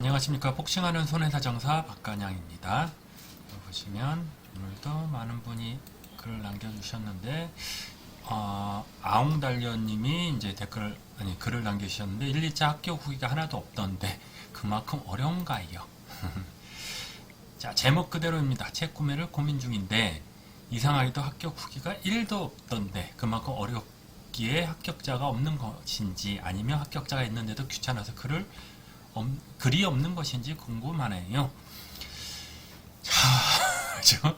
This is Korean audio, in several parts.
안녕하십니까. 복싱하는 손해사정사 박간양입니다. 보시면 오늘도 많은 분이 글을 남겨주셨는데 아웅달려님이 이제 글을 남겨주셨는데 1, 2차 합격 후기가 하나도 없던데 그만큼 어려운가요? 자, 제목 그대로입니다. 책 구매를 고민 중인데 이상하게도 합격 후기가 1도 없던데 그만큼 어렵기에 합격자가 없는 것인지 아니면 합격자가 있는데도 귀찮아서 글이 없는 것인지 궁금하네요. 자,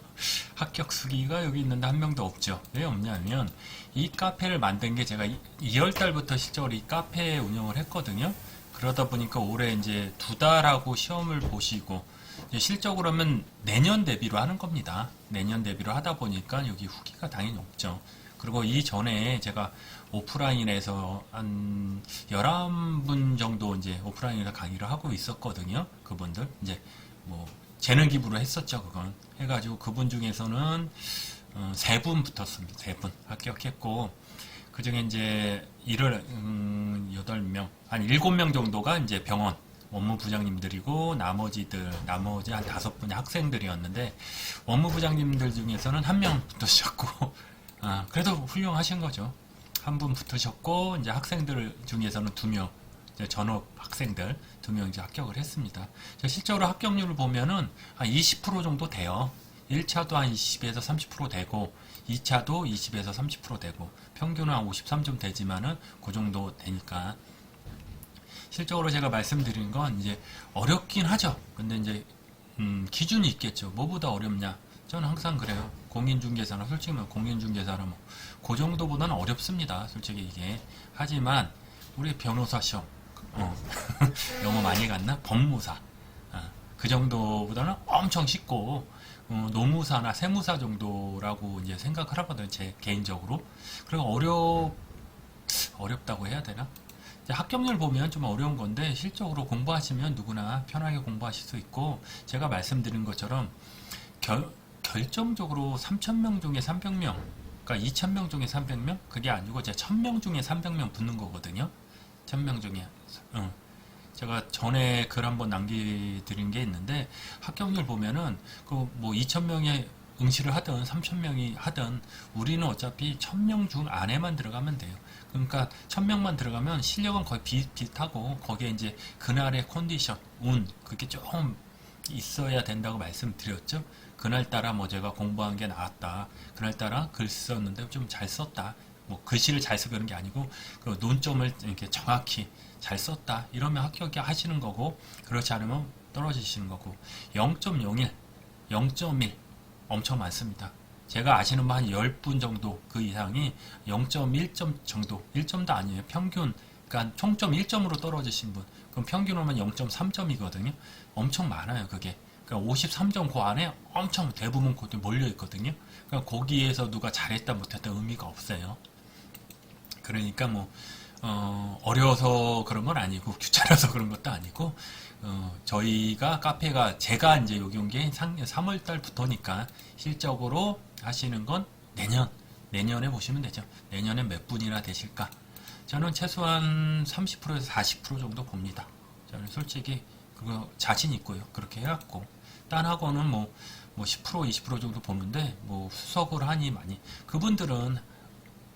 합격 수기가 여기 있는데 한 명도 없죠. 왜 없냐면 이 카페를 만든 게 제가 2월달부터 실적으로 이 카페 운영을 했거든요. 그러다 보니까 올해 이제 2달하고 시험을 보시고 실적으로 하면 내년 대비로 하는 겁니다. 내년 대비로 하다 보니까 여기 후기가 당연히 없죠. 그리고 이전에 제가 오프라인에서 한 11분 정도 이제 오프라인에서 강의를 하고 있었거든요. 그분들 이제 뭐 재능 기부로 했었죠. 그건 해가지고 그분 중에서는 3분 붙었습니다. 3분 합격했고 그 중에 이제 8명 한 7명 정도가 이제 병원 원무부장님들이고 나머지 한 5분의 학생들이었는데 원무부장님들 중에서는 1명 붙으셨고 그래도 훌륭하신 거죠. 한 분 붙으셨고 이제 학생들 중에서는 2명 전업 학생들 2명 이제 합격을 했습니다. 실제로 합격률을 보면은 한 20% 정도 돼요. 1차도 한 20에서 30% 되고 2차도 20에서 30% 되고 평균은 한 53점 되지만은 그 정도 되니까 실적으로 제가 말씀드린 건 이제 어렵긴 하죠. 근데 이제 기준이 있겠죠. 뭐보다 어렵냐? 저는 항상 그래요. 공인중개사나 솔직히 공인중개사는 그 정도보다는 어렵습니다. 솔직히 이게. 하지만 우리 변호사 시험 영어 많이 갔나? 법무사 그 정도보다는 엄청 쉽고 노무사나 세무사 정도라고 이제 생각을 하거든요. 제 개인적으로. 그리고 어렵다고 해야 되나? 합격률 보면 좀 어려운 건데 실적으로 공부하시면 누구나 편하게 공부하실 수 있고 제가 말씀드린 것처럼 결정적으로 3,000명 중에 300명 그러니까 2,000명 중에 300명 그게 아니고 제가 1,000명 중에 300명 붙는 거거든요. 1,000명 중에 제가 전에 글 한번 남겨드린 게 있는데 합격률 보면은 그 뭐 2,000명의 응시를 하든 3,000명이 하든 우리는 어차피 1,000명 중 안에만 들어가면 돼요. 그러니까 1,000명만 들어가면 실력은 거의 비슷하고 거기에 이제 그날의 컨디션, 운 그게 조금 있어야 된다고 말씀드렸죠. 그날따라 뭐 제가 공부한 게 나았다. 그날따라 글 썼는데 좀 잘 썼다. 뭐 글씨를 잘 쓰는 게 아니고 그 논점을 이렇게 정확히 잘 썼다. 이러면 합격이 하시는 거고 그렇지 않으면 떨어지시는 거고 0.01, 0.1 엄청 많습니다. 제가 아시는 분 한 10분 정도 그 이상이 0.1점 정도 1점도 아니에요. 평균 그러니까 총점 1점으로 떨어지신 분 그럼 평균으로만 0.3점이거든요. 엄청 많아요. 그게 그러니까 53점 그 안에 엄청 대부분 곳에 몰려 있거든요. 그러니까 거기에서 누가 잘했다 못했다 의미가 없어요. 그러니까 뭐 어려워서 그런 건 아니고 귀찮아서 그런 것도 아니고 저희가 카페가 제가 이제 여기 온 게 3월달부터니까 실적으로 하시는 건 내년에 보시면 되죠. 내년에 몇 분이나 되실까? 저는 최소한 30%에서 40% 정도 봅니다. 저는 솔직히 그거 자신 있고요. 그렇게 해갖고 딴 학원은 뭐 10% 20% 정도 보는데 뭐 수석을 하니 많이 그분들은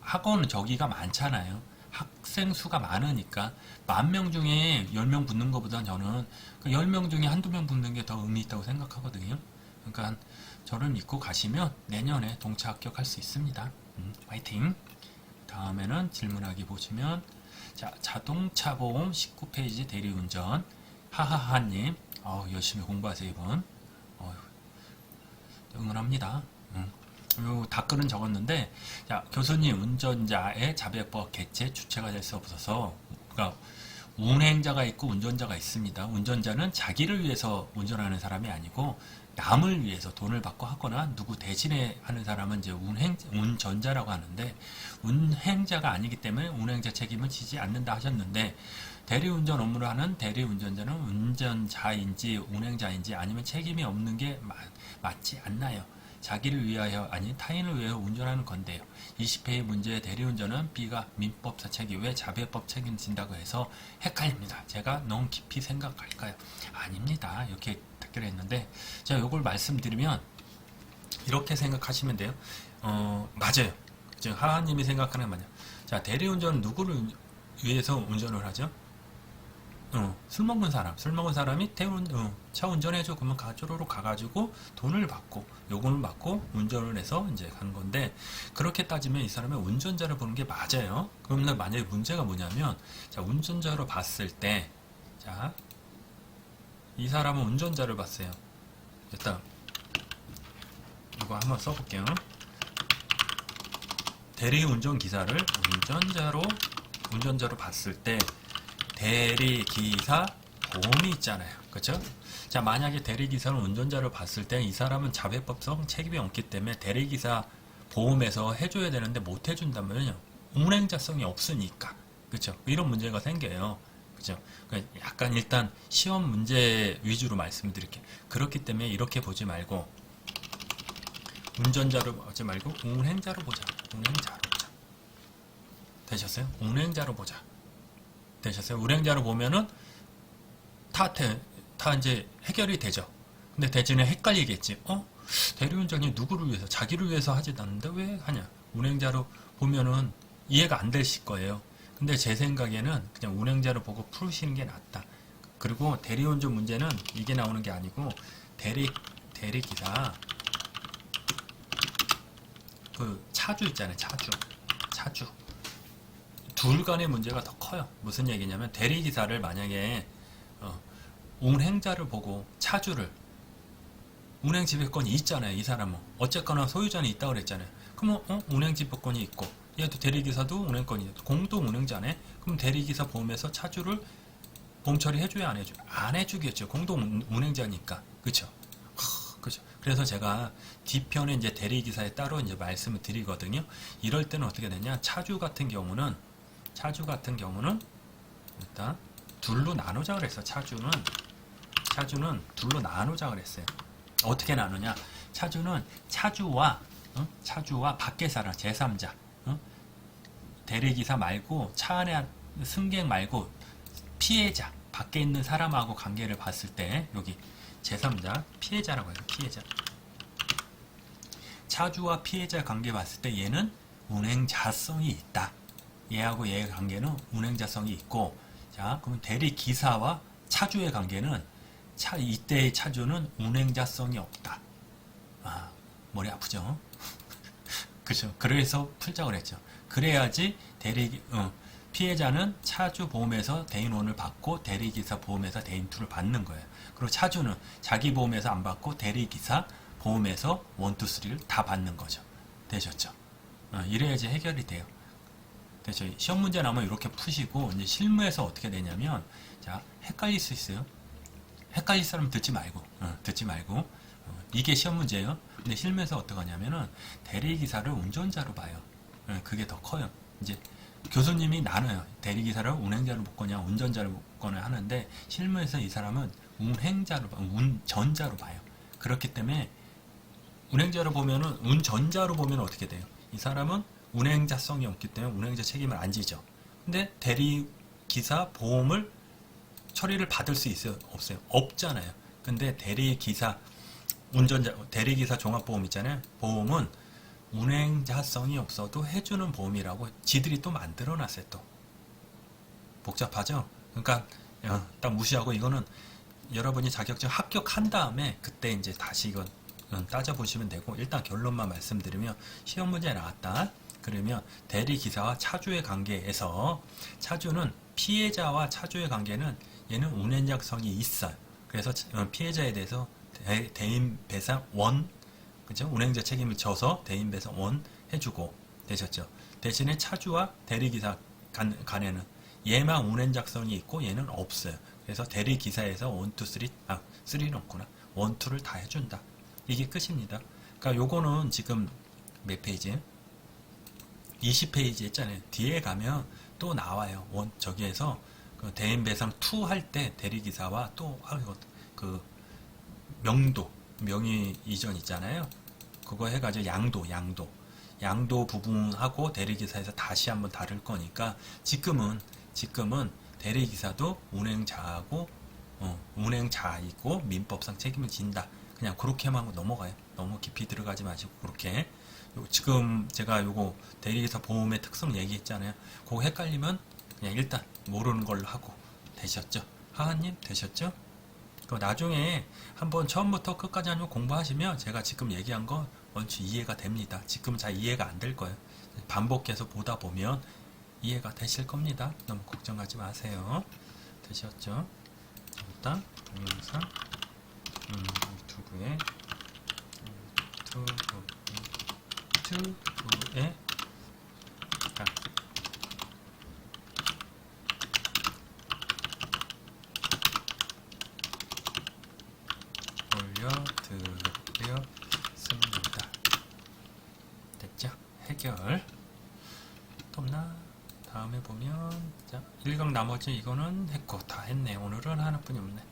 학원은 저기가 많잖아요. 학생 수가 많으니까 10,000명 중에 10명 붙는 것보다는 저는 그 10명 중에 한두 명 붙는 게 더 의미 있다고 생각하거든요. 그러니까 저를 믿고 가시면 내년에 동차 합격할 수 있습니다. 화이팅! 다음에는 질문하기 보시면 자, 자동차 보험 19페이지 대리운전 하하하님 열심히 공부하세요 이분. 응원합니다. 요 답글은 적었는데 자, 교수님 운전자의 자백법 개최 주체가 될 수 없어서 그러니까 운행자가 있고 운전자가 있습니다. 운전자는 자기를 위해서 운전하는 사람이 아니고 남을 위해서 돈을 받고 하거나 누구 대신에 하는 사람은 이제 운전자라고 하는데 운행자가 아니기 때문에 운행자 책임을 지지 않는다 하셨는데 대리운전 업무를 하는 대리운전자는 운전자인지 운행자인지 아니면 책임이 없는 게 맞지 않나요? 자기를 위하여 아니 타인을 위하여 운전하는 건데요. 20회의 문제의 대리운전은 B가 민법사 책임 외 자배법 책임진다고 해서 헷갈립니다. 제가 너무 깊이 생각할까요? 아닙니다. 이렇게 답변을 했는데 제가 이걸 말씀드리면 이렇게 생각하시면 돼요. 맞아요. 지금 하하님이 생각하는 게 맞아요. 자, 대리운전은 누구를 위해서 운전을 하죠? 술 먹은 사람이 차 운전해줘. 그러면 가주로로 가가지고 돈을 받고, 요금을 받고, 운전을 해서 이제 가는 건데, 그렇게 따지면 이 사람의 운전자를 보는 게 맞아요. 그러면 만약에 문제가 뭐냐면, 자, 운전자로 봤을 때, 자, 이 사람은 운전자를 봤어요. 일단, 이거 한번 써볼게요. 대리운전 기사를 운전자로 봤을 때, 대리기사 보험이 있잖아요. 그렇죠? 자, 만약에 대리기사는 운전자를 봤을 때 이 사람은 자배법성 책임이 없기 때문에 대리기사 보험에서 해줘야 되는데 못 해준다면요. 운행자성이 없으니까. 그렇죠? 이런 문제가 생겨요. 그렇죠? 약간 일단 시험 문제 위주로 말씀드릴게요. 그렇기 때문에 이렇게 보지 말고 운전자로 보지 말고 운행자로 보자. 되셨어요? 운행자로 보자. 되셨어요? 운행자로 보면은 다 이제 해결이 되죠. 근데 대신에 헷갈리겠지. 대리운전이 누구를 위해서? 자기를 위해서 하지 않는데 왜 하냐? 운행자로 보면은 이해가 안 되실 거예요. 근데 제 생각에는 그냥 운행자로 보고 풀으시는 게 낫다. 그리고 대리운전 문제는 이게 나오는 게 아니고 대리기사 그 차주 있잖아요. 차주. 둘 간의 문제가 더 커요. 무슨 얘기냐면 대리기사를 만약에 운행자를 보고 차주를 운행지배권이 있잖아요. 이 사람은 어쨌거나 소유자는 있다고 그랬잖아요. 그러면 운행지배권이 있고 얘도 대리기사도 운행권이 있고 공동 운행자네. 그럼 대리기사 보험에서 차주를 보험 처리 해줘야 안 해줘요? 안 해주겠죠. 공동 운행자니까. 그쵸? 그죠. 그래서 제가 뒤편에 이제 대리기사에 따로 이제 말씀을 드리거든요. 이럴 때는 어떻게 되냐? 차주 같은 경우는 일단 둘로 나누자 그랬어. 차주는 둘로 나누자 그랬어요. 어떻게 나누냐? 차주는 차주와 밖에 사람 제3자 대리기사 말고 차 안에 승객 말고 피해자 밖에 있는 사람하고 관계를 봤을 때 여기 제3자 피해자라고 해요. 피해자. 차주와 피해자 관계 봤을 때 얘는 운행자성이 있다. 얘하고 얘의 관계는 운행자성이 있고, 자, 그럼 대리기사와 차주의 관계는 이때의 차주는 운행자성이 없다. 아, 머리 아프죠? 그죠? 그래서 풀자고 그랬죠. 그래야지 피해자는 차주 보험에서 대인1을 받고 대리기사 보험에서 대인2를 받는 거예요. 그리고 차주는 자기 보험에서 안 받고 대리기사 보험에서 1, 2, 3를 다 받는 거죠. 되셨죠? 이래야지 해결이 돼요. 그렇죠. 시험 문제 나오면 이렇게 푸시고 이제 실무에서 어떻게 되냐면 자 헷갈릴 수 있어요. 헷갈릴 사람 듣지 말고 이게 시험 문제예요. 근데 실무에서 어떻게 하냐면은 대리기사를 운전자로 봐요. 그게 더 커요. 이제 교수님이 나눠요. 대리기사를 운행자로 보거나 운전자로 보거나 하는데 실무에서 이 사람은 운전자로 봐요. 그렇기 때문에 운행자로 보면은 운전자로 보면 어떻게 돼요? 이 사람은 운행자성이 없기 때문에 운행자 책임을 안 지죠. 근데 대리기사 보험을 처리를 받을 수 있어요? 없어요? 없잖아요. 근데 대리기사 종합보험 있잖아요. 보험은 운행자성이 없어도 해주는 보험이라고 지들이 또 만들어놨어요. 또 복잡하죠? 그러니까 딱 무시하고 이거는 여러분이 자격증 합격한 다음에 그때 이제 다시 이건 따져보시면 되고 일단 결론만 말씀드리면 시험 문제 나왔다. 그러면 대리기사와 차주의 관계에서 차주는 피해자와 차주의 관계는 얘는 운행자성이 있어요. 그래서 피해자에 대해서 대인 배상 1 그죠? 운행자 책임을 져서 대인 배상 1 해주고 되셨죠. 대신에 차주와 대리기사 간에는 얘만 운행자성이 있고 얘는 없어요. 그래서 대리기사에서 1, 2, 3 3는 없구나. 1, 2를 다 해준다. 이게 끝입니다. 그러니까 요거는 지금 몇 페이지? 20페이지 했잖아요. 뒤에 가면 또 나와요. 저기에서 그 대인 배상 2 할 때 대리기사와 또 그 명의 이전 있잖아요. 그거 해가지고 양도 부분하고 대리기사에서 다시 한번 다룰 거니까 지금은 대리기사도 운행자하고 운행자이고 민법상 책임을 진다. 그냥 그렇게만 하고 넘어가요. 너무 깊이 들어가지 마시고 그렇게. 지금 제가 요거 대리기사 보험의 특성 얘기했잖아요. 그거 헷갈리면 그냥 일단 모르는 걸로 하고 되셨죠? 하하님 되셨죠? 그 나중에 한번 처음부터 끝까지 한번 공부하시면 제가 지금 얘기한 거 원체 이해가 됩니다. 지금 잘 이해가 안 될 거예요. 반복해서 보다 보면 이해가 되실 겁니다. 너무 걱정하지 마세요. 되셨죠? 일단 동영상 유튜브에 올려드렸습니다. 됐죠? 해결. 또 없나? 다음에 보면 자 1강 나머지 이거는 했고 다 했네. 오늘은 하나뿐이 없네.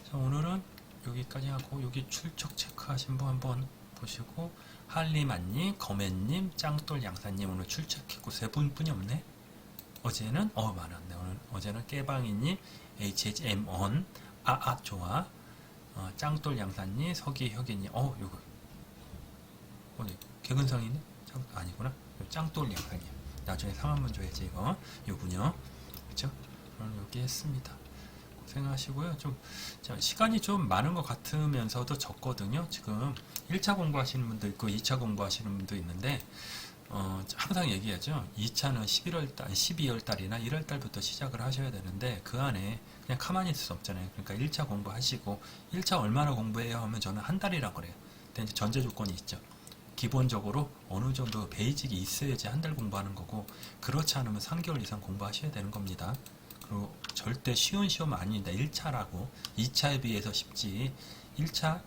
자, 오늘은 여기까지 하고 여기 출석 체크하신 분 한번 보시고 할리만님, 거맨님, 짱돌 양사님 오늘 출석했고 세 분뿐이 없네. 어제는 많았네. 오늘 어제는 깨방이님, HHM1 좋아. 짱돌 양사님, 서기혁이님, 요거 어디 개근성이네? 아니구나. 짱돌 양사님. 나중에 상 한번 줘야지 이거. 요분요. 그쵸? 오늘 여기 했습니다. 고생하시고요. 좀 시간이 좀 많은 것 같으면서도 적거든요. 지금 1차 공부하시는 분도 있고 2차 공부하시는 분도 있는데 항상 얘기하죠. 2차는 12월 달이나 1월 달부터 시작을 하셔야 되는데 그 안에 그냥 가만히 있을 수 없잖아요. 그러니까 1차 공부하시고 1차 얼마나 공부해요 하면 저는 한 달이라고 그래요. 근데 이제 전제 조건이 있죠. 기본적으로 어느 정도 베이직이 있어야지 한 달 공부하는 거고 그렇지 않으면 3개월 이상 공부하셔야 되는 겁니다. 그리고 절대 쉬운 시험 아닙니다. 1차라고 2차에 비해서 쉽지 1차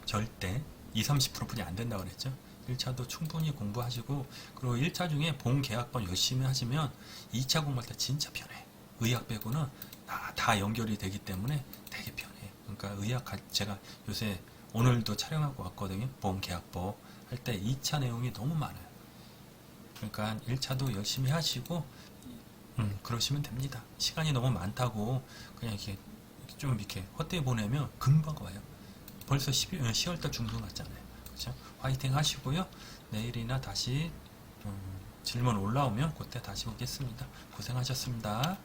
절대 20-30%뿐이 안 된다고 그랬죠. 1차도 충분히 공부하시고 그리고 1차 중에 본 계약번 열심히 하시면 2차 공부할 때 진짜 편해. 의학 빼고는 다 연결이 되기 때문에 되게 편해. 그러니까 의학 제가 요새 오늘도 촬영하고 왔거든요. 보험 계약법 할 때 2차 내용이 너무 많아요. 그러니까 1차도 열심히 하시고 그러시면 됩니다. 시간이 너무 많다고 그냥 이렇게 좀 이렇게 헛되이 보내면 금방 와요. 벌써 10월달 중순 같잖아요. 그렇죠? 화이팅 하시고요. 내일이나 다시 질문 올라오면 그때 다시 오겠습니다. 고생하셨습니다.